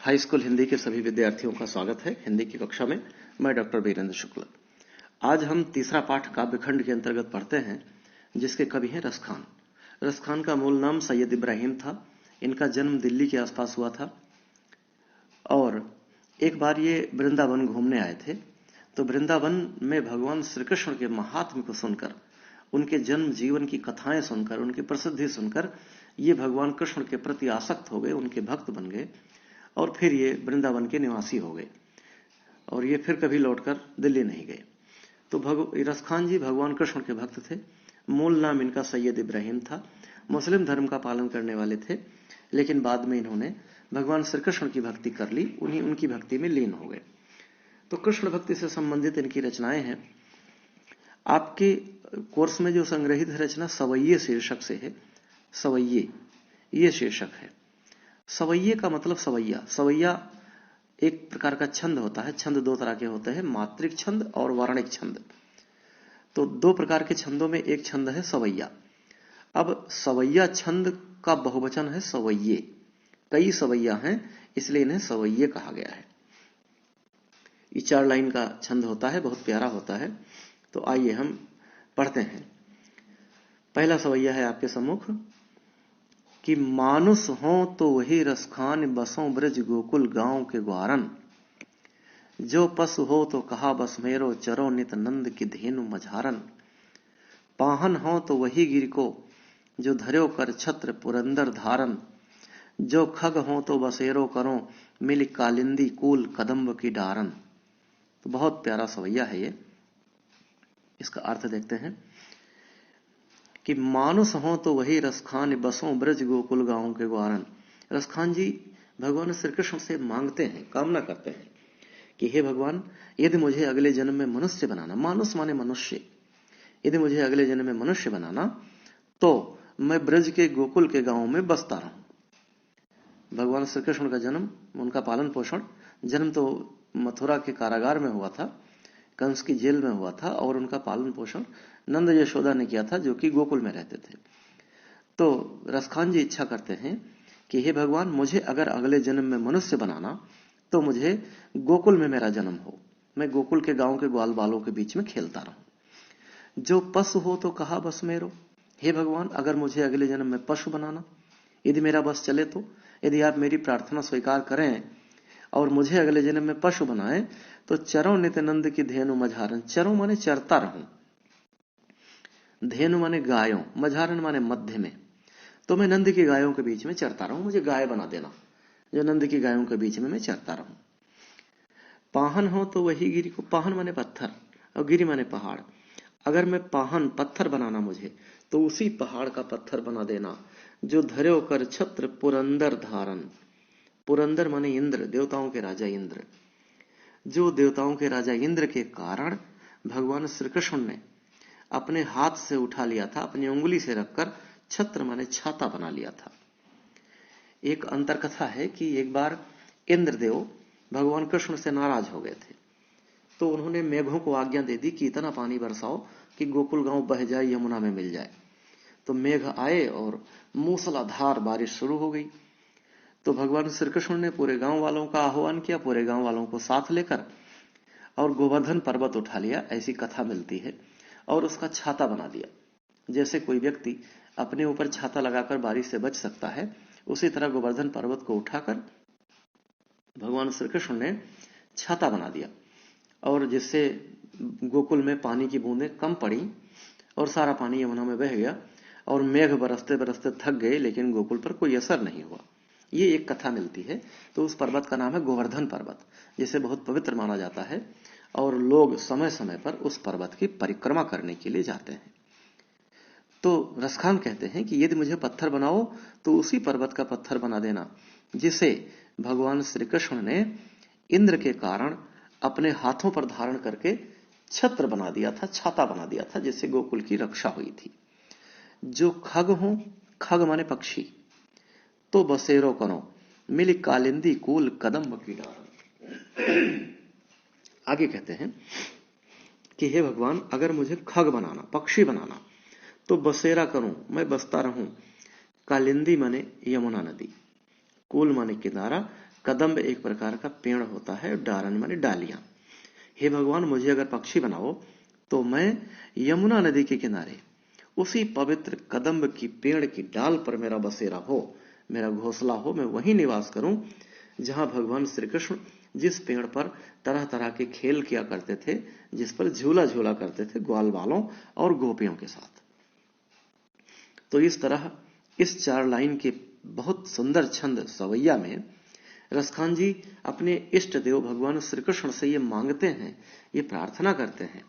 High school Hindi के सभी विद्यार्थियों का स्वागत है। हिंदी की कक्षा में मैं डॉक्टर वीरेंद्र शुक्ल। आज हम तीसरा पाठ काव्यखंड के अंतर्गत पढ़ते हैं, जिसके कवि हैं रसखान। रसखान का मूल नाम सैयद इब्राहिम था। इनका जन्म दिल्ली के आसपास हुआ था और एक बार ये वृंदावन घूमने आए थे। तो वृंदावन में भगवान श्री कृष्ण के महात्म्य को सुनकर, उनके जन्म जीवन की कथाएं सुनकर, उनकी प्रसिद्धि सुनकर ये भगवान कृष्ण के प्रति आसक्त हो गए, उनके भक्त बन गए और फिर ये वृंदावन के निवासी हो गए और ये फिर कभी लौटकर दिल्ली नहीं गए। तो रसखान जी भगवान कृष्ण के भक्त थे। मूल नाम इनका सैयद इब्राहिम था। मुस्लिम धर्म का पालन करने वाले थे, लेकिन बाद में इन्होंने भगवान श्री कृष्ण की भक्ति कर ली, उनकी भक्ति में लीन हो गए। तो कृष्ण भक्ति से संबंधित इनकी रचनाएं हैं। आपके कोर्स में जो संग्रहित है रचना सवैये शीर्षक से है। सवैये ये शीर्षक है। सवैये का मतलब सवैया। सवैया एक प्रकार का छंद होता है। छंद दो तरह के होते हैं, मात्रिक छंद और वर्णिक छंद। तो दो प्रकार के छंदों में एक छंद है सवैया। अब सवैया छंद का बहुवचन है सवैये। कई सवैया हैं, इसलिए इन्हें सवैये कहा गया है। ये 4 लाइन का छंद होता है, बहुत प्यारा होता है। तो आइए हम पढ़ते हैं। पहला सवैया है आपके सम्मुख कि मानुष हो तो वही रसखान, बसों ब्रज गोकुल गांव के ग्वारन। जो पशु हो तो कहा बस मेरो, चरो नित नंद की धेनु मझारन। पाहन हो तो वही गिर को, जो धर्यो कर छत्र पुरंदर धारन। जो खग हो तो बसेरो करो, मिल कालिंदी कूल कदम्ब की डारन। तो बहुत प्यारा सवैया है ये। इसका अर्थ देखते हैं कि मानुष हो तो वही रसखान, बसों ब्रज गोकुल गांव के ग्वारन। रसखान जी भगवान श्री कृष्ण से मांगते हैं, कामना करते हैं कि हे भगवान, यदि मुझे अगले जन्म में मनुष्य बनाना, मानुष माने मनुष्य, यदि मुझे अगले जन्म में मनुष्य बनाना तो मैं ब्रज के गोकुल के गांव में बसता रहूं। भगवान श्री कृष्ण का जन्म, उनका पालन पोषण, जन्म तो मथुरा के कारागार में हुआ था, कंस की जेल में हुआ था, और उनका पालन पोषण नंद यशोदा ने किया था, जो कि गोकुल में रहते थे। तो रसखान जी इच्छा करते हैं कि हे भगवान, मुझे अगर अगले जन्म में मनुष्य बनाना तो मुझे गोकुल में मेरा जन्म हो, मैं गोकुल के गांव के ग्वाल बालों के बीच में खेलता रहूं। जो पशु हो तो कहा बस मेरो। हे भगवान, अगर मुझे अगले जन्म में पशु बनाना, यदि मेरा बस चले तो, यदि आप मेरी प्रार्थना स्वीकार करें और मुझे अगले जन्म में पशु बनाए तो चरो नित्यानंद की धेनु मझारन। चरो माने चरता रहूं, धेनु माने गायों, मझारन माने मध्य में। तो मैं नंद की गायों के बीच में चरता रहूं, मुझे गाय बना देना, जो नंद की गायों के बीच में मैं चरता रहूं। पाहन हो तो वही गिरी को, पाहन माने पत्थर और गिरी माने पहाड़। अगर मैं पाहन पत्थर बनाना मुझे, तो उसी पहाड़ का पत्थर बना देना। जो धर्यो कर छत्र पुरंदर धारन। पुरंदर माने इंद्र, देवताओं के राजा इंद्र। जो देवताओं के राजा इंद्र के कारण भगवान श्री कृष्ण ने अपने हाथ से उठा लिया था, अपनी उंगली से रखकर छत्र माने छाता बना लिया था। एक अंतर कथा है कि एक बार इंद्रदेव भगवान कृष्ण से नाराज हो गए थे, तो उन्होंने मेघों को आज्ञा दे दी कि इतना पानी बरसाओ कि गोकुल गांव बह जाए, यमुना में मिल जाए। तो मेघ आए और मूसलाधार बारिश शुरू हो गई। तो भगवान श्री कृष्ण ने पूरे गांव वालों का आह्वान किया, पूरे गांव वालों को साथ लेकर, और गोवर्धन पर्वत उठा लिया, ऐसी कथा मिलती है, और उसका छाता बना दिया। जैसे कोई व्यक्ति अपने ऊपर छाता लगाकर बारिश से बच सकता है, उसी तरह गोवर्धन पर्वत को उठाकर भगवान श्री कृष्ण ने छाता बना दिया, और जिससे गोकुल में पानी की बूंदें कम पड़ी और सारा पानी यमुना में बह गया, और मेघ बरसते बरसते थक गए, लेकिन गोकुल पर कोई असर नहीं हुआ। ये एक कथा मिलती है। तो उस पर्वत का नाम है गोवर्धन पर्वत, जिसे बहुत पवित्र माना जाता है, और लोग समय समय पर उस पर्वत की परिक्रमा करने के लिए जाते हैं। तो रसखान कहते हैं कि यदि मुझे पत्थर बनाओ तो उसी पर्वत का पत्थर बना देना, जिसे भगवान श्री कृष्ण ने इंद्र के कारण अपने हाथों पर धारण करके छत्र बना दिया था, छाता बना दिया था, जिससे गोकुल की रक्षा हुई थी। जो खग हो, खग माने पक्षी, तो बसेरो करो, मिल कालिंदी कूल कदम्ब की डारन। आगे कहते हैं कि हे भगवान, अगर मुझे खग बनाना, पक्षी बनाना, तो बसेरा करूं, मैं बसता रहूं। कालिंदी माने यमुना नदी, कूल माने किनारा, कदम्ब एक प्रकार का पेड़ होता है, डारन माने डालियां। हे भगवान, मुझे अगर पक्षी बनाओ तो मैं यमुना नदी के किनारे उसी पवित्र कदम्ब की पेड़ की डाल पर मेरा बसेरा हो, मेरा घोंसला हो, मैं वहीं निवास करूं जहां भगवान श्री कृष्ण जिस पेड़ पर तरह तरह के खेल किया करते थे, जिस पर झूला झूला करते थे ग्वाल बालों और गोपियों के साथ। तो इस तरह इस 4 लाइन के बहुत सुंदर छंद सवैया में रसखान जी अपने इष्ट देव भगवान श्री कृष्ण से ये मांगते हैं, ये प्रार्थना करते हैं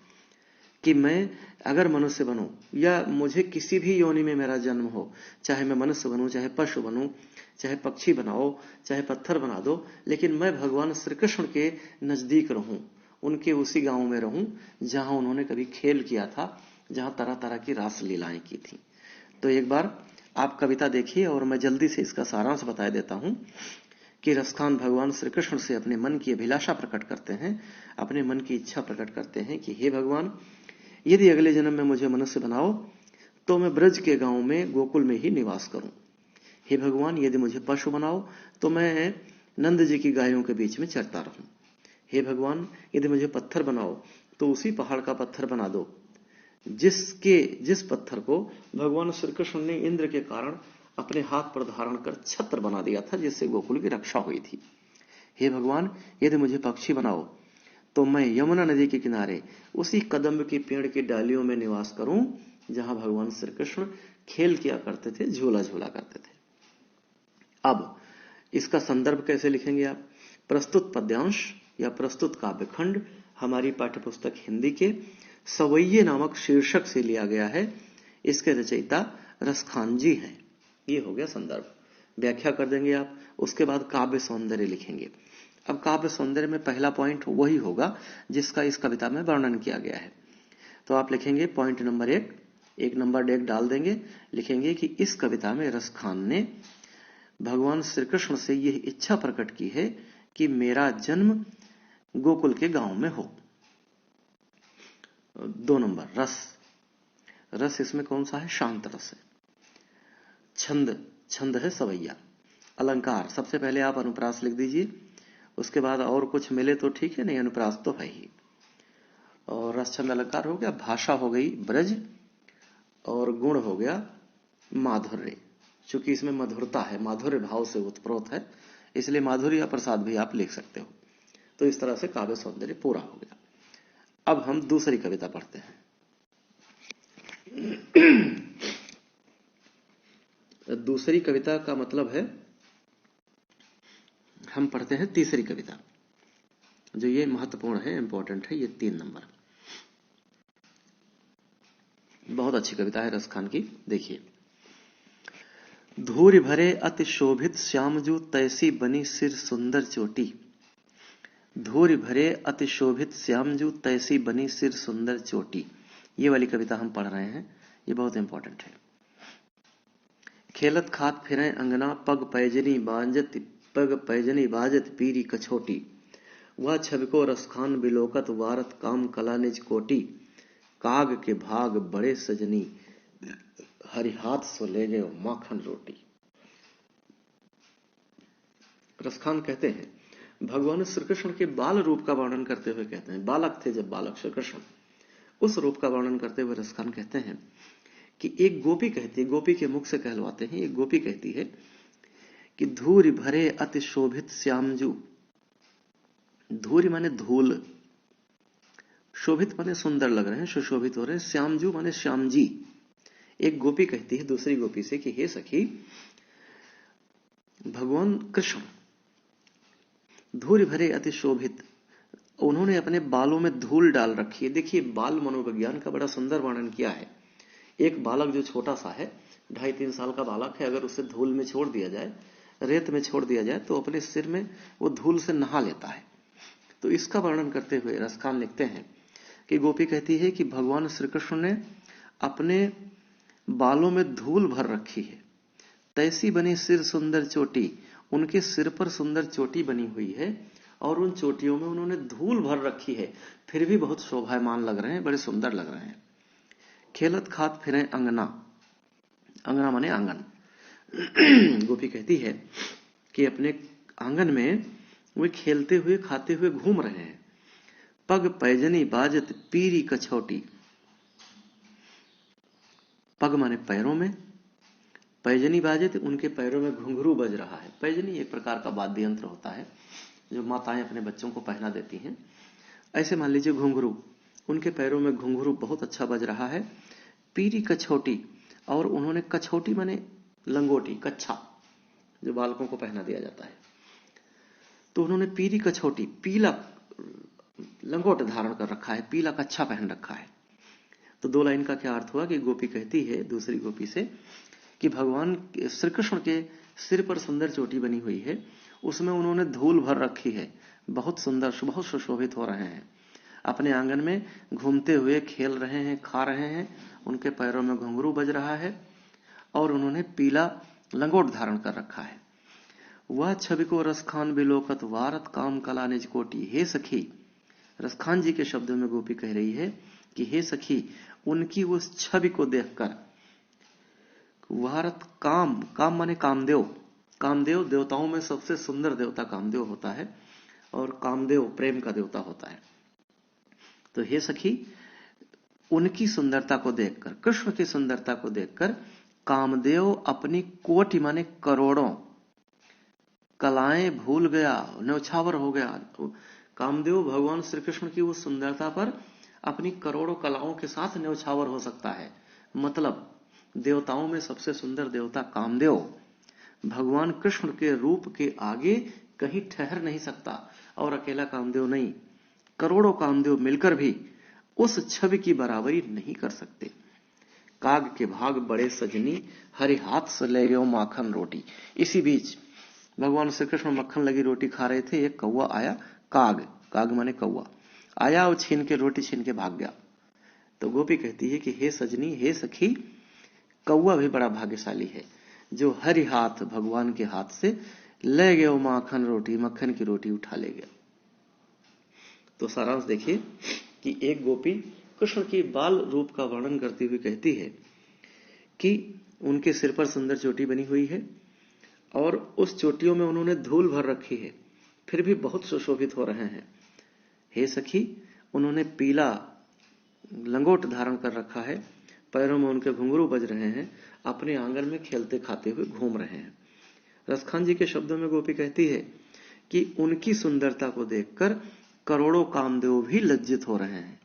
कि मैं अगर मनुष्य बनूं या मुझे किसी भी योनि में मेरा जन्म हो, चाहे मैं मनुष्य बनूं, चाहे पशु बनूं, चाहे पक्षी बनाओ, चाहे पत्थर बना दो, लेकिन मैं भगवान श्री कृष्ण के नजदीक रहूं, उनके उसी गांव में रहूं जहां उन्होंने कभी खेल किया था, जहां तरह तरह की रास लीलाएं की थी। तो एक बार आप कविता देखिए और मैं जल्दी से इसका सारांश बता देता हूं कि रसखान भगवान श्री कृष्ण से अपने मन की अभिलाषा प्रकट करते हैं, अपने मन की इच्छा प्रकट करते हैं कि हे भगवान, यदि अगले जन्म में मुझे मनुष्य बनाओ तो मैं ब्रज के गांव में गोकुल में ही निवास करूं। हे भगवान, यदि मुझे पशु बनाओ तो मैं नंद जी की गायों के बीच में चरता रहूं। हे भगवान, यदि मुझे पत्थर बनाओ तो उसी पहाड़ का पत्थर बना दो जिस पत्थर को भगवान श्री कृष्ण ने इंद्र के कारण अपने हाथ पर धारण कर छत्र बना दिया था, जिससे गोकुल की रक्षा हुई थी। हे भगवान, यदि मुझे पक्षी बनाओ तो मैं यमुना नदी के किनारे उसी कदम्ब के पेड़ की डालियों में निवास करूं जहां भगवान श्री कृष्ण खेल किया करते थे, झूला झूला करते थे। अब इसका संदर्भ कैसे लिखेंगे आप? प्रस्तुत पद्यांश या प्रस्तुत काव्यखंड हमारी पाठ्यपुस्तक हिंदी के सवैये नामक शीर्षक से लिया गया है। इसके रचयिता रसखान जी हैं। ये हो गया संदर्भ। व्याख्या कर देंगे आप, उसके बाद काव्य सौंदर्य लिखेंगे। अब काव्य सौंदर्य में पहला पॉइंट वही होगा जिसका इस कविता में वर्णन किया गया है। तो आप लिखेंगे पॉइंट नंबर 1 नंबर 1 डाल देंगे, लिखेंगे कि इस कविता में रसखान ने भगवान श्री कृष्ण से यह इच्छा प्रकट की है कि मेरा जन्म गोकुल के गांव में हो। 2 नंबर रस इसमें कौन सा है? शांत रस है। छंद है सवैया। अलंकार, सबसे पहले आप अनुप्रास लिख दीजिए, उसके बाद और कुछ मिले तो ठीक है, नहीं अनुप्रास तो है ही। और रस छंद अलंकार हो गया। भाषा हो गई ब्रज और गुण हो गया माधुर्य। चूंकि इसमें मधुरता है, माधुर्य भाव से उत्प्रोत है, इसलिए माधुर्य या प्रसाद भी आप लिख सकते हो। तो इस तरह से काव्य सौंदर्य पूरा हो गया। अब हम दूसरी कविता पढ़ते हैं। दूसरी कविता का मतलब है हम पढ़ते हैं तीसरी कविता, जो ये महत्वपूर्ण है, इंपॉर्टेंट है। ये 3 नंबर बहुत अच्छी कविता है रसखान की। देखिए, धूरि भरे अति शोभित श्यामजू तैसी बनी सिर सुंदर चोटी। धूरि भरे अति शोभित श्यामजू तैसी बनी सिर सुंदर चोटी। ये वाली कविता हम पढ़ रहे हैं, ये बहुत इंपॉर्टेंट है। खेलत खात फिरें अंगना पग पैजनी बाजत पीरी कछोटी। वह छबिको रसखान बिलोकत वारत काम कला निज कोटी। काग के भाग बड़े सजनी हरि हाथ सो ले गए माखन रोटी। रसखान कहते हैं, भगवान श्री कृष्ण के बाल रूप का वर्णन करते हुए कहते हैं, बालक थे जब बालक श्री कृष्ण, उस रूप का वर्णन करते हुए रसखान कहते हैं कि एक गोपी कहती है, गोपी के मुख से कहलवाते हैं, एक गोपी कहती है कि धूरि भरे अति शोभित श्यामजू। धूरि माने धूल, शोभित माने सुंदर लग रहे हैं, सुशोभित हो रहे हैं। श्यामजू माने श्याम जी। एक गोपी कहती है दूसरी गोपी से कि हे सखी, भगवान कृष्ण धूरि भरे अति शोभित, उन्होंने अपने बालों में धूल डाल रखी है। देखिए, बाल मनोविज्ञान का बड़ा सुंदर वर्णन किया है। एक बालक जो छोटा सा है, 2.5-3 साल का बालक है, अगर उसे धूल में छोड़ दिया जाए, रेत में छोड़ दिया जाए, तो अपने सिर में वो धूल से नहा लेता है। तो इसका वर्णन करते हुए रसखान लिखते हैं कि गोपी कहती है कि भगवान श्री कृष्ण ने अपने बालों में धूल भर रखी है। तैसी बनी सिर सुंदर चोटी, उनके सिर पर सुंदर चोटी बनी हुई है और उन चोटियों में उन्होंने धूल भर रखी है, फिर भी बहुत शोभायमान लग रहे हैं, बड़े सुंदर लग रहे हैं। खेलत खात फिरें अंगना, अंगना माने आंगन। गोपी कहती है कि अपने आंगन में वे खेलते हुए खाते हुए घूम रहे हैं। पग पैजनी बाजत पीरी कछौटी। पग माने पैरों में, पैजनी बाजत उनके पैरों में घुंघरू बज रहा है। पैजनी एक प्रकार का वाद्य यंत्र होता है जो माताएं अपने बच्चों को पहना देती हैं। ऐसे मान लीजिए घुंघरू, उनके पैरों में घुंघरू बहुत अच्छा बज रहा है। पीरी कछौटी, और उन्होंने कछौटी माने लंगोटी, कच्छा जो बालकों को पहना दिया जाता है, तो उन्होंने पीरी कछौटी, पीला लंगोट धारण कर रखा है, पीला कच्छा पहन रखा है। तो 2 लाइन का क्या अर्थ हुआ कि गोपी कहती है दूसरी गोपी से कि भगवान श्री कृष्ण के सिर पर सुंदर चोटी बनी हुई है, उसमें उन्होंने धूल भर रखी है, बहुत सुंदर, बहुत सुशोभित हो रहे हैं, अपने आंगन में घूमते हुए खेल रहे हैं, खा रहे हैं, उनके पैरों में घुंघरू बज रहा है और उन्होंने पीला लंगोट धारण कर रखा है। वह छवि को रसखान बिलोकत वारत काम कला निज कोटी। हे सखी, रसखान जी के शब्दों में गोपी कह रही है कि हे सखी, उनकी उस छवि को देखकर वारत काम, काम माने कामदेव, कामदेव देवताओं में सबसे सुंदर देवता कामदेव होता है और कामदेव प्रेम का देवता होता है। तो हे सखी, उनकी सुंदरता को देखकर, कृष्ण की सुंदरता को देखकर कामदेव अपनी कोटि माने करोड़ों कलाएं भूल गया, न्यौछावर हो गया। कामदेव भगवान श्री कृष्ण की उस सुंदरता पर अपनी करोड़ों कलाओं के साथ न्यौछावर हो सकता है। मतलब देवताओं में सबसे सुंदर देवता कामदेव भगवान कृष्ण के रूप के आगे कहीं ठहर नहीं सकता, और अकेला कामदेव नहीं, करोड़ों कामदेव मिलकर भी उस छवि की बराबरी नहीं कर सकते। काग के भाग बड़े सजनी, हरि हाथ से ले गयो माखन रोटी। इसी बीच भगवान श्री कृष्ण मक्खन लगी रोटी खा रहे थे, एक कौवा आया, काग, काग माने कौवा आया और छीन के रोटी छीन के भाग गया। तो गोपी कहती है कि हे सजनी, हे सखी, कौवा भी बड़ा भाग्यशाली है जो हरि हाथ, भगवान के हाथ से ले गयो माखन रोटी, मक्खन की रोटी उठा ले गया। तो सारांश देखिए कि एक गोपी कृष्ण की बाल रूप का वर्णन करती हुई कहती है कि उनके सिर पर सुंदर चोटी बनी हुई है और उस चोटियों में उन्होंने धूल भर रखी है, फिर भी बहुत सुशोभित हो रहे हैं। हे सखी, उन्होंने पीला लंगोट धारण कर रखा है, पैरों में उनके घुंघरू बज रहे हैं, अपने आंगन में खेलते खाते हुए घूम रहे हैं। रसखान जी के शब्दों में गोपी कहती है कि उनकी सुंदरता को देखकर करोड़ों कामदेव भी लज्जित हो रहे हैं।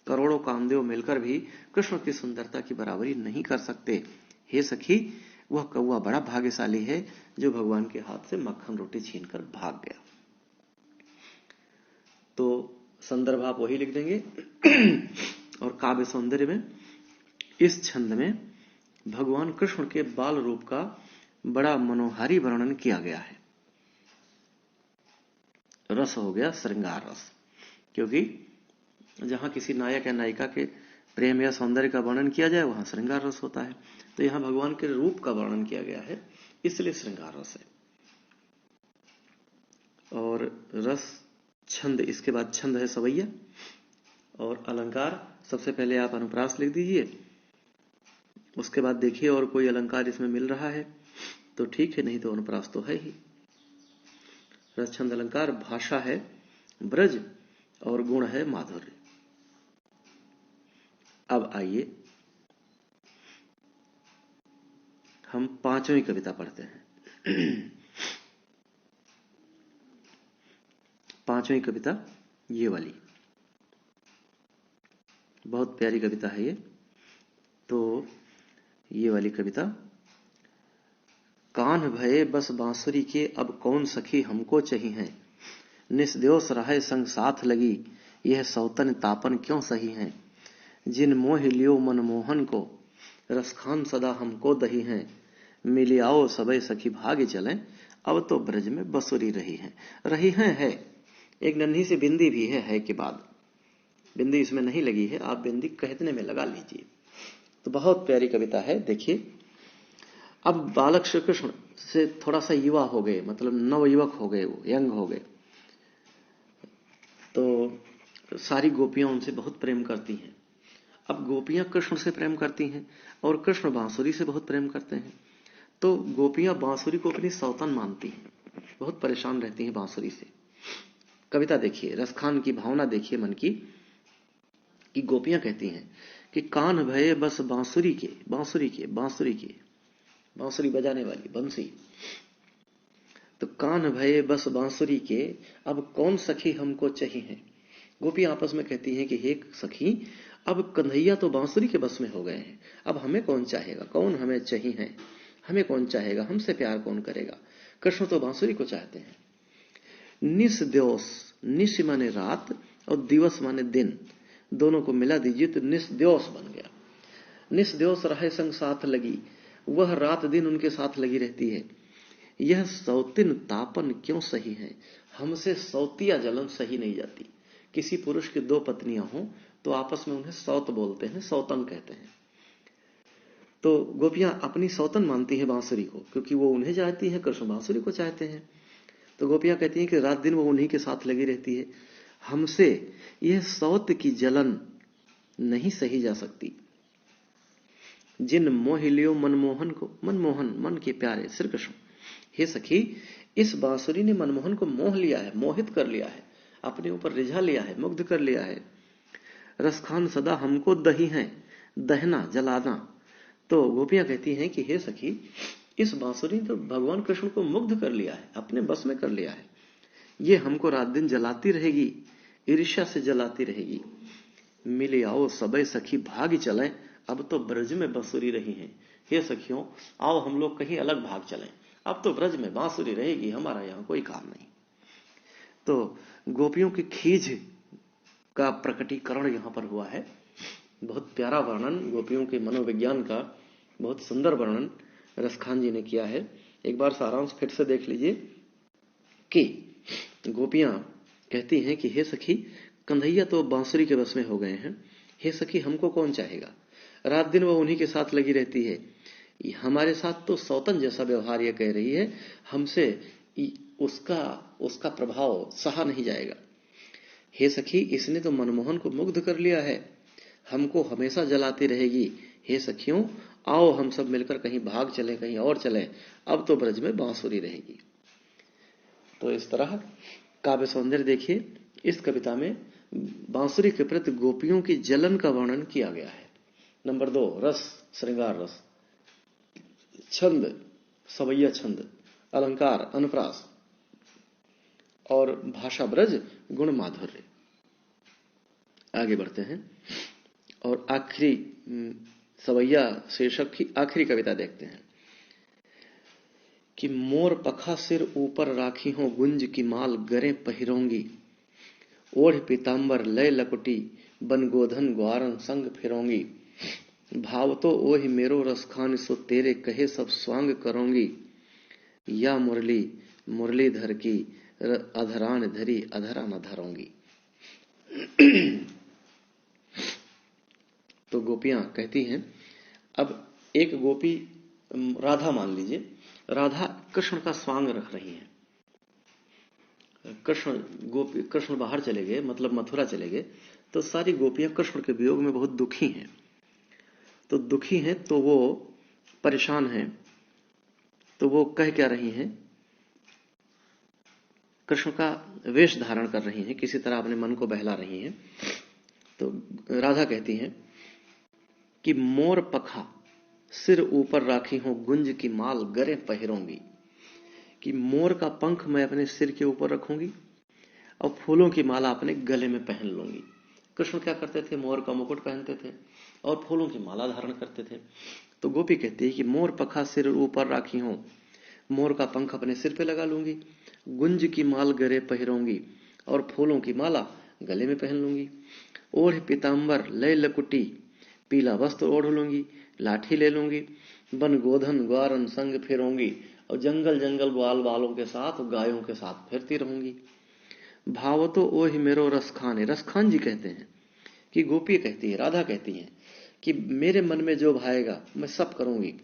करोड़ों कामदेव मिलकर भी कृष्ण की सुंदरता की बराबरी नहीं कर सकते। हे सखी, वह कौवा बड़ा भाग्यशाली है जो भगवान के हाथ से मक्खन रोटी छीनकर भाग गया। तो संदर्भ आप वही लिख देंगे। और काव्य सौंदर्य में इस छंद में भगवान कृष्ण के बाल रूप का बड़ा मनोहारी वर्णन किया गया है। रस हो गया श्रृंगार रस, क्योंकि जहां किसी नायक या नायिका के प्रेम या सौंदर्य का वर्णन किया जाए वहां श्रृंगार रस होता है। तो यहां भगवान के रूप का वर्णन किया गया है, इसलिए श्रृंगार रस है। और रस छंद, इसके बाद छंद है सवैया और अलंकार। सबसे पहले आप अनुप्रास लिख दीजिए, उसके बाद देखिए और कोई अलंकार इसमें मिल रहा है तो ठीक है, नहीं तो अनुप्रास तो है ही। रस छंद अलंकार, भाषा है ब्रज और गुण है माधुर्य। अब आइए हम पांचवी कविता पढ़ते हैं। पांचवी कविता ये वाली, बहुत प्यारी कविता है ये। तो ये वाली कविता, कान्ह भये बस बांसुरी के, अब कौन सखी हमको चाहिए हैं, निस्देव रहे संग साथ लगी, यह सौतन तापन क्यों सही है, जिन मोह लियो मनमोहन को, रसखान सदा हमको दही हैं, मिली आओ सबे सखी भाग्य चलें, अब तो ब्रज में बसुरी रही हैं है। एक नन्ही सी बिंदी भी है के बाद, बिंदी इसमें नहीं लगी है, आप बिंदी कहने में लगा लीजिए। तो बहुत प्यारी कविता है। देखिए, अब बालक श्री कृष्ण से थोड़ा सा युवा हो गए, मतलब नवयुवक हो गए, वो यंग हो गए। तो सारी गोपियां उनसे बहुत प्रेम करती हैं। अब गोपियां कृष्ण से प्रेम करती हैं और कृष्ण बांसुरी से बहुत प्रेम करते हैं। तो गोपियां बांसुरी को अपनी सौतन मानती हैं, बहुत परेशान रहती हैं बांसुरी से। कविता देखिए, रसखान की भावना देखिए मन की, कि गोपियां कहती हैं कि कान भये बस बांसुरी के, बांसुरी के, बांसुरी के, बांसुरी बजाने वाली बंसी। तो कान भये बस बांसुरी के, अब कौन सखी हमको चाहिए है। गोपियां आपस में कहती हैं कि हे सखी, अब कन्हैया तो बांसुरी के बस में हो गए हैं, अब हमें कौन चाहेगा, कौन हमें चाहिए है, हमें कौन चाहेगा, हमसे प्यार कौन करेगा। कृष्ण तो बांसुरी को चाहते हैं। निस दिवस, निश माने रात और दिवस माने दिन, दोनों को मिला दीजिए तो निस दिवस बन गया। निस दिवस रहे संग साथ लगी, वह रात दिन उनके साथ लगी रहती है। यह सौतिन तापन क्यों सही है, हमसे सौतिया जलन सही नहीं जाती। किसी पुरुष की दो पत्नियां हों तो आपस में उन्हें सौत बोलते हैं, सौतन कहते हैं। तो गोपियां अपनी सौतन मानती हैं बांसुरी को, क्योंकि वो उन्हें चाहती हैं, कृष्ण बांसुरी को चाहते हैं। तो गोपियां कहती हैं कि रात दिन वो उन्हीं के साथ लगी रहती है, हमसे यह सौत की जलन नहीं सही जा सकती। जिन मोह लियो मनमोहन को, मनमोहन मन के प्यारे श्री कृष्ण, हे सखी, इस बांसुरी ने मनमोहन को मोह लिया है, मोहित कर लिया है, अपने ऊपर रिझा लिया है, मुग्ध कर लिया है। रसखान सदा हमको दही है, दहना जलाना। तो गोपियां कहती हैं कि हे सखी, इस बांसुरी ने तो भगवान कृष्ण को मुग्ध कर लिया है, अपने बस में कर लिया है। ये हमको रात दिन जलाती रहेगी, ईर्ष्या से जलाती रहेगी। मिले आओ सबे सखी भाग चलें, अब तो ब्रज में बांसुरी रही है। हे सखियों, आओ हम लोग कहीं अलग भाग चलें, अब तो ब्रज में बांसुरी रहेगी, हमारा यहां कोई काम नहीं। तो गोपियों की खीज का प्रकटीकरण यहां पर हुआ है। बहुत प्यारा वर्णन गोपियों के मनोविज्ञान का, बहुत सुंदर वर्णन रसखान जी ने किया है। एक बार सारांश फिर से देख लीजिए कि गोपियां कहती हैं कि हे सखी, कन्हैया तो बांसुरी के बस में हो गए हैं, हे सखी हमको कौन चाहेगा, रात दिन वो उन्हीं के साथ लगी रहती है, हमारे साथ तो सौतन जैसा व्यवहार ये कह रही है, हमसे उसका प्रभाव सहा नहीं जाएगा। हे सखी, इसने तो मनमोहन को मुग्ध कर लिया है, हमको हमेशा जलाती रहेगी। हे सखियों, आओ हम सब मिलकर कहीं भाग चलें, कहीं और चलें, अब तो ब्रज में बांसुरी रहेगी। तो इस तरह काव्य सौंदर्य देखिए, इस कविता में बांसुरी के प्रति गोपियों की जलन का वर्णन किया गया है। नंबर 2, रस, श्रृंगार रस, छंद, सवैया छंद, अलंकार, अनुप्रास, और भाषा ब्रज, गुण माधुर्य। आगे बढ़ते हैं और आखिरी सवैया शीर्षक की आखिरी कविता देखते हैं कि मोर पखा सिर ऊपर राखी हो, गुंज की माल गरे पहिरोंगी, ओढ़ पीतांबर लय लकुटी, बन गोधन ग्वारन संग फिरोंगी, भाव तो ओहि मेरो रसखान, सो तेरे कहे सब स्वांग करोंगी, या मुरली मुरलीधर की, अधरान धरी अधरा न धरोंगी। तो गोपियां कहती हैं, अब एक गोपी राधा मान लीजिए, राधा कृष्ण का स्वांग रख रही है। कृष्ण बाहर चले गए, मतलब मथुरा चले गए, तो सारी गोपियां कृष्ण के वियोग में बहुत दुखी हैं। तो दुखी हैं तो वो परेशान हैं, तो वो कह क्या रही हैं, कृष्ण का वेश धारण कर रही हैं, किसी तरह अपने मन को बहला रही हैं। तो राधा कहती हैं कि मोर पखा सिर ऊपर राखी हूं, गुंज की माल गरे पहिरोंगी, कि मोर का पंख मैं अपने सिर के ऊपर रखूंगी और फूलों की माला अपने गले में पहन लूंगी। कृष्ण क्या करते थे, मोर का मुकुट पहनते थे और फूलों की माला धारण करते थे। तो गोपी कहती है कि मोर पखा सिर ऊपर राखी हूं, मोर का पंख अपने सिर पे लगा लूंगी, गुंज की माल गरे पहिरोंगी और फूलों की माला गले में पहन लूंगी, ओढ़ पीतांबर लय लकुटी, पीला वस्त्र ओढ़ लूंगी, लाठी ले लूंगी, बन गोधन ग्वारन संग फिरोंगी और जंगल जंगल ग्वाल बालों के साथ, गायों के साथ फिरती रहूंगी। भाव तो ओहि मेरो रसखान है, रसखान जी कहते हैं कि गोपी कहती है, राधा कहती है कि मेरे मन में जो भाएगा मैं सब करूंगी,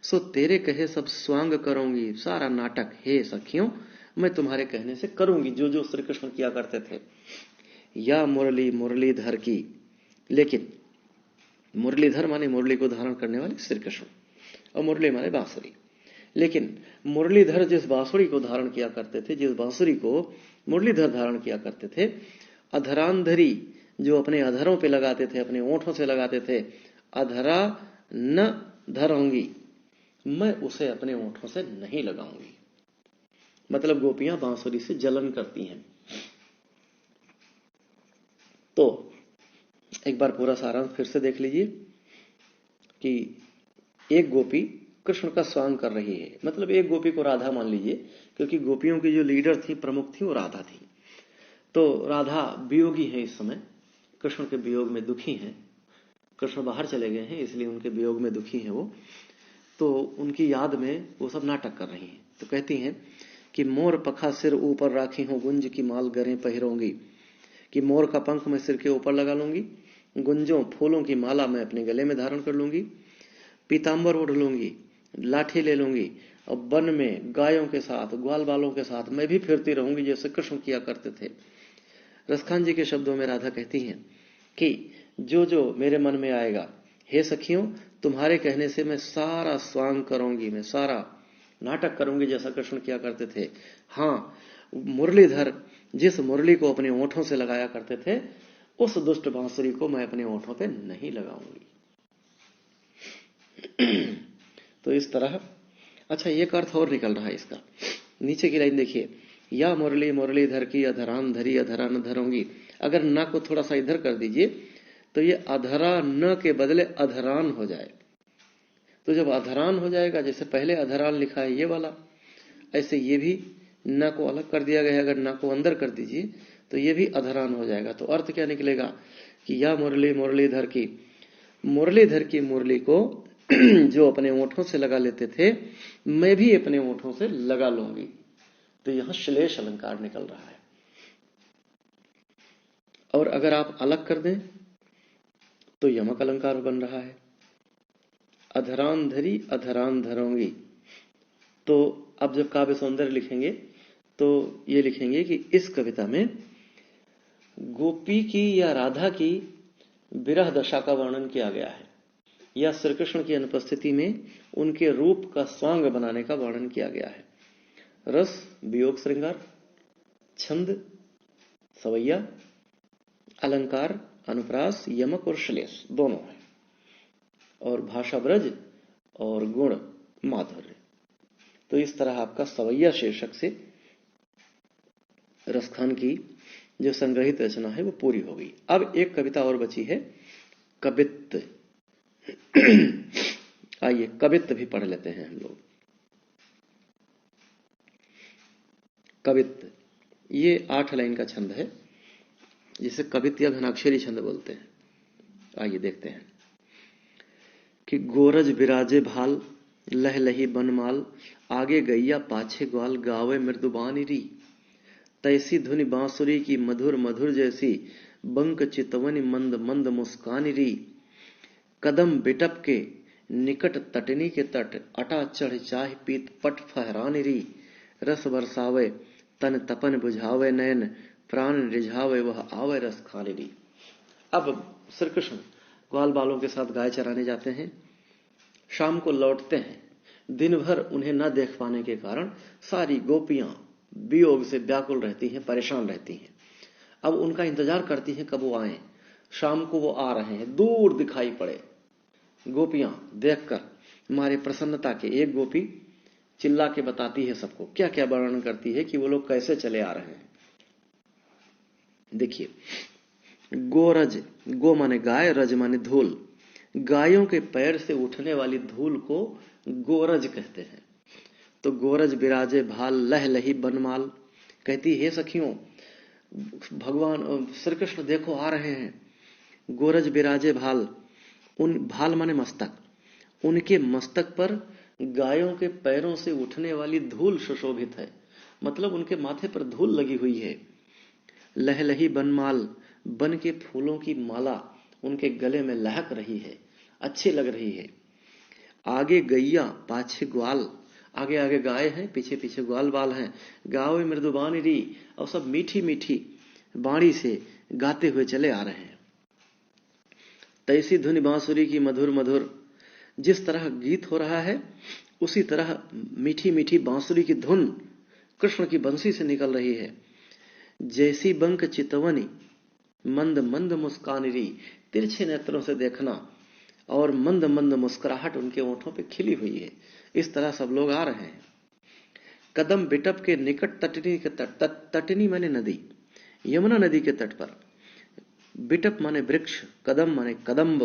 सो तेरे कहे सब स्वांग करूंगी, सारा नाटक हे सखियों मैं तुम्हारे कहने से करूंगी, जो जो श्री कृष्ण किया करते थे। या मुरली मुरलीधर की, लेकिन मुरलीधर माने मुरली को धारण करने वाले श्री कृष्ण और मुरली माने बांसुरी, लेकिन मुरलीधर जिस बांसुरी को धारण किया करते थे, जिस बांसुरी को मुरलीधर धारण किया करते थे, अधरांधरी जो अपने अधरों पे लगाते थे, अपने ओंठों से लगाते थे, अधरा न धरूंगी, मैं उसे अपने ओंठों से नहीं लगाऊंगी। मतलब गोपियां बांसुरी से जलन करती हैं। तो एक बार पूरा सारांश फिर से देख लीजिए कि एक गोपी कृष्ण का स्वांग कर रही है, मतलब एक गोपी को राधा मान लीजिए, क्योंकि गोपियों की जो लीडर थी, प्रमुख थी, वो राधा थी। तो राधा वियोगी है इस समय, कृष्ण के वियोग में दुखी हैं। कृष्ण बाहर चले गए हैं, इसलिए उनके वियोग में दुखी हैं वो। तो उनकी याद में वो सब नाटक कर रही हैं। तो कहती हैं कि मोर पखा सिर ऊपर राखी हूं, गुंज की माल गरे पहिरोंगी, कि मोर का पंख मैं सिर के ऊपर लगा लूंगी, गुंजों फूलों की माला मैं अपने गले में धारण कर लूंगी, पीतांबर ओढ़ लूंगी, लाठी ले लूंगी, और वन में गायों के साथ, ग्वाल बालों के साथ मैं भी फिरती रहूंगी, जैसे कृष्ण किया करते थे। रसखान जी के शब्दों में राधा कहती हैं कि जो जो मेरे मन में आएगा, हे सखियों, तुम्हारे कहने से मैं सारा स्वांग करूंगी, मैं सारा नाटक करूंगी जैसा कृष्ण किया करते थे। हाँ, मुरलीधर जिस मुरली को अपने ओंठों से लगाया करते थे, उस दुष्ट बांसुरी को मैं अपने ओंठों पे नहीं लगाऊंगी। तो इस तरह, अच्छा एक अर्थ और निकल रहा है इसका। नीचे की लाइन देखिए, या मुरली मुरलीधर की अधरान धरी अधरा न धरूंगी। अगर न को थोड़ा सा इधर कर दीजिए तो ये अधरा न के बदले अधरान हो जाए। तो जब अधरान हो जाएगा, जैसे पहले अधरान लिखा है ये वाला, ऐसे ये भी न को अलग कर दिया गया है। अगर न को अंदर कर दीजिए तो ये भी अधरान हो जाएगा। तो अर्थ क्या निकलेगा कि या मुरली मुरलीधर की मुरली को जो अपने ओंठों से लगा लेते थे, मैं भी अपने ओंठों से लगा लूंगी। तो यहां श्लेष अलंकार निकल रहा है। और अगर आप अलग कर दें तो यमक अलंकार बन रहा है, अधरान धरी अधरान धरूंगी। तो अब जब काव्य सौंदर्य लिखेंगे तो ये लिखेंगे कि इस कविता में गोपी की या राधा की विरह दशा का वर्णन किया गया है, या श्री कृष्ण की अनुपस्थिति में उनके रूप का स्वांग बनाने का वर्णन किया गया है। रस, वियोग श्रृंगार, छंद, सवैया, अलंकार, अनुप्रास, यमक और श्लेष दोनों है, और भाषा ब्रज और गुण माधुर्य। तो इस तरह आपका सवैया शीर्षक से रसखान की जो संग्रहित रचना है वो पूरी हो गई। अब एक कविता और बची है, कवित्त। आइए कवित्त भी पढ़ लेते हैं हम लोग। कवित्त ये 8 लाइन का छंद है, जिसे कवित्त या घनाक्षरी छंद बोलते हैं। आइए देखते हैं कि गोरज बिराजे भाल, लह लही बनमाल, आगे गैया पाछे ग्वाल, गावे मृदुबानी री, तैसी धुनि बांसुरी की मधुर मधुर जैसी, बंक चितवनी मंद मंद मुस्कानी री, कदम बिटप के निकट तटनी के तट, अटा चढ़ चाह पीत पट फहरानी री, रस बरसावे तन तपन बुझावे नयन, प्राण रिझावे वह आवे रस खानी री। अब श्री कृष्ण ग्वाल बालों के साथ गाय चराने जाते हैं, शाम को लौटते हैं। दिन भर उन्हें न देख पाने के कारण सारी गोपियां वियोग से व्याकुल रहती हैं, परेशान रहती हैं। अब उनका इंतजार करती हैं कब वो आए। शाम को वो आ रहे हैं, दूर दिखाई पड़े। गोपियां देखकर हमारे प्रसन्नता के, एक गोपी चिल्ला के बताती है सबको, क्या क्या वर्णन करती है कि वो लोग कैसे चले आ रहे हैं। देखिए, गोरज, गो माने गाय, रज माने धूल। गायों के पैर से उठने वाली धूल को गोरज कहते हैं। तो गोरज बिराजे भाल, लह लही बनमाल। कहती हे सखियों, भगवान श्री कृष्ण देखो आ रहे हैं। गोरज बिराजे भाल, उन भाल माने मस्तक, उनके मस्तक पर गायों के पैरों से उठने वाली धूल सुशोभित है, मतलब उनके माथे पर धूल लगी हुई है। लह लही बनमाल, बन के फूलों की माला उनके गले में लहक रही है, अच्छी लग रही है। आगे गैया पाछे ग्वाल, आगे आगे गाय है, पीछे पीछे ग्वाल बाल हैं। गावे मृदुबानी री, और सब मीठी मीठी बाणी से गाते हुए चले आ रहे हैं। तैसी धुनि बांसुरी की मधुर मधुर, जिस तरह गीत हो रहा है उसी तरह मीठी मीठी बांसुरी की धुन कृष्ण की बंसी से निकल रही है। जैसी बंक चितवनी मंद मंद मुस्कानिरी, तिरछे नेत्रों से देखना और मंद मंद मुस्कुराहट उनके होठों पे खिली हुई है। इस तरह सब लोग आ रहे हैं। कदम बिटप के निकट तटनी के तटनी माने नदी, यमुना नदी के तट पर। बिटप माने वृक्ष, कदम माने कदम्ब।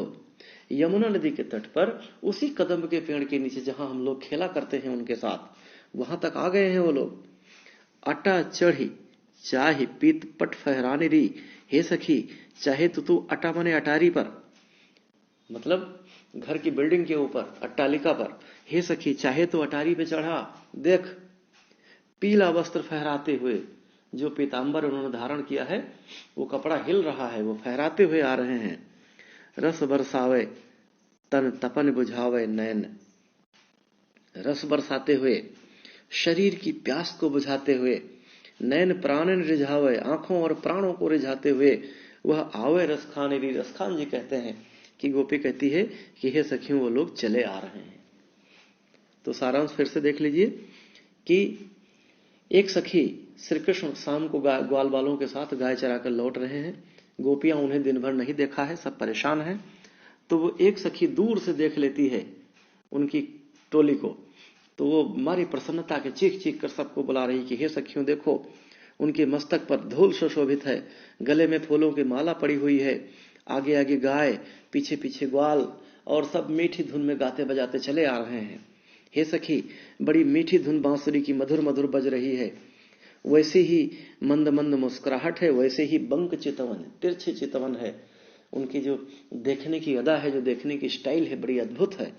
यमुना नदी के तट पर उसी कदम्ब के पेड़ के नीचे जहां हम लोग खेला करते हैं उनके साथ, वहां तक आ गए हैं वो लोग। अटा चढ़ी चाहे पीत पट फहराने री, हे सखी चाहे तो तू अटा माने अटारी पर, मतलब घर की बिल्डिंग के ऊपर अट्टालिका पर, हे सखी चाहे तो अटारी पे चढ़ा देख। पीला वस्त्र फहराते हुए, जो पीतांबर उन्होंने धारण किया है वो कपड़ा हिल रहा है, वो फहराते हुए आ रहे हैं। रस बरसावे तन तपन बुझावे नयन, रस बरसाते हुए, शरीर की प्यास को बुझाते हुए, नयन प्राणन रिझावे, आंखों और प्राणों को रिझाते हुए वह आवे रसखान। रसखान जी कहते हैं कि गोपी कहती है कि हे सखियों वो लोग चले आ रहे हैं। तो सारांश फिर से देख लीजिए कि एक सखी श्री कृष्ण शाम को ग्वाल बालों के साथ गाय चराकर लौट रहे हैं। गोपियां उन्हें दिन भर नहीं देखा है, सब परेशान हैं। तो वो एक सखी दूर से देख लेती है उनकी टोली को, तो वो मारी प्रसन्नता के चीख चीख कर सबको बुला रही कि हे सखियों देखो, उनके मस्तक पर धूल सुशोभित है, गले में फूलों की माला पड़ी हुई है, आगे आगे गाय, पीछे पीछे ग्वाल, और सब मीठी धुन में गाते बजाते चले आ रहे हैं। हे सखी बड़ी मीठी धुन बांसुरी की मधुर मधुर बज रही है, वैसे ही मंद मंद मुस्कुराहट है, वैसे ही बंक चितवन, तिरछे चितवन है। उनकी जो देखने की अदा है, जो देखने की स्टाइल है, बड़ी अद्भुत है।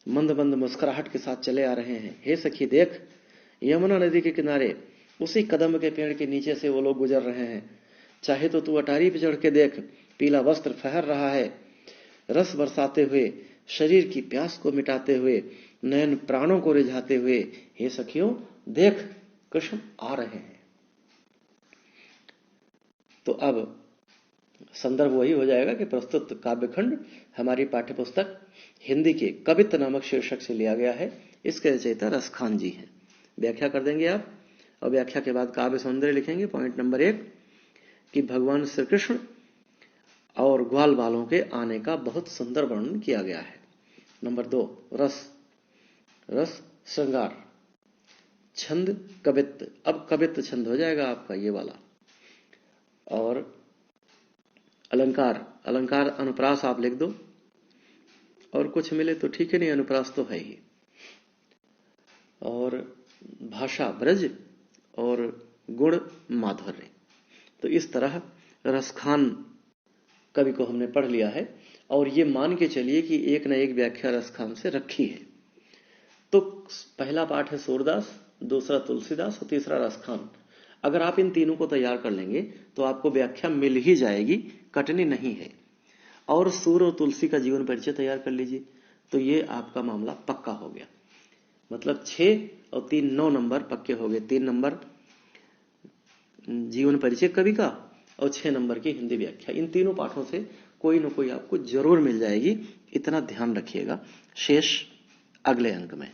मंद मंद मुस्कुराहट के साथ चले आ रहे हैं। हे सखी देख, यमुना नदी के किनारे उसी कदम के पेड़ के नीचे से वो लोग गुजर रहे हैं। चाहे तो तू अटारी पे चढ़ के देख, पीला वस्त्र फहर रहा है, रस बरसाते हुए, शरीर की प्यास को मिटाते हुए, नयन प्राणों को रिझाते हुए, हे सखियों देख कृष्ण आ रहे हैं। तो अब संदर्भ वही हो जाएगा कि प्रस्तुत काव्यखंड हमारी पाठ्यपुस्तक हिंदी के कवित्त नामक शीर्षक से लिया गया है। इसके रचयिता रसखान जी हैं। व्याख्या कर देंगे आप, और व्याख्या के बाद काव्य सौंदर्य लिखेंगे। पॉइंट नंबर 1 कि भगवान श्री कृष्ण और ग्वाल बालों के आने का बहुत सुंदर वर्णन किया गया है। नंबर 2 रस, रस श्रृंगार, छंद कवित्त। अब कवित्त छंद हो जाएगा आपका ये वाला। और अलंकार, अलंकार अनुप्रास आप लिख दो, और कुछ मिले तो ठीक है, नहीं अनुप्रास तो है ही। और भाषा ब्रज और गुण माधुर्य। तो इस तरह रसखान कवि को हमने पढ़ लिया है, और ये मान के चलिए कि एक न एक व्याख्या रसखान से रखी है। तो पहला पाठ है सूरदास, दूसरा तुलसीदास और तीसरा रसखान। अगर आप इन तीनों को तैयार कर लेंगे तो आपको व्याख्या मिल ही जाएगी, कटनी नहीं है। और सूर और तुलसी का जीवन परिचय तैयार कर लीजिए, तो ये आपका मामला पक्का हो गया। मतलब 6 और 3 9 नंबर पक्के हो गए। 3 नंबर जीवन परिचय कवि का और 6 नंबर की हिंदी व्याख्या। इन तीनों पाठों से कोई न कोई आपको जरूर मिल जाएगी, इतना ध्यान रखिएगा। शेष अगले अंक में।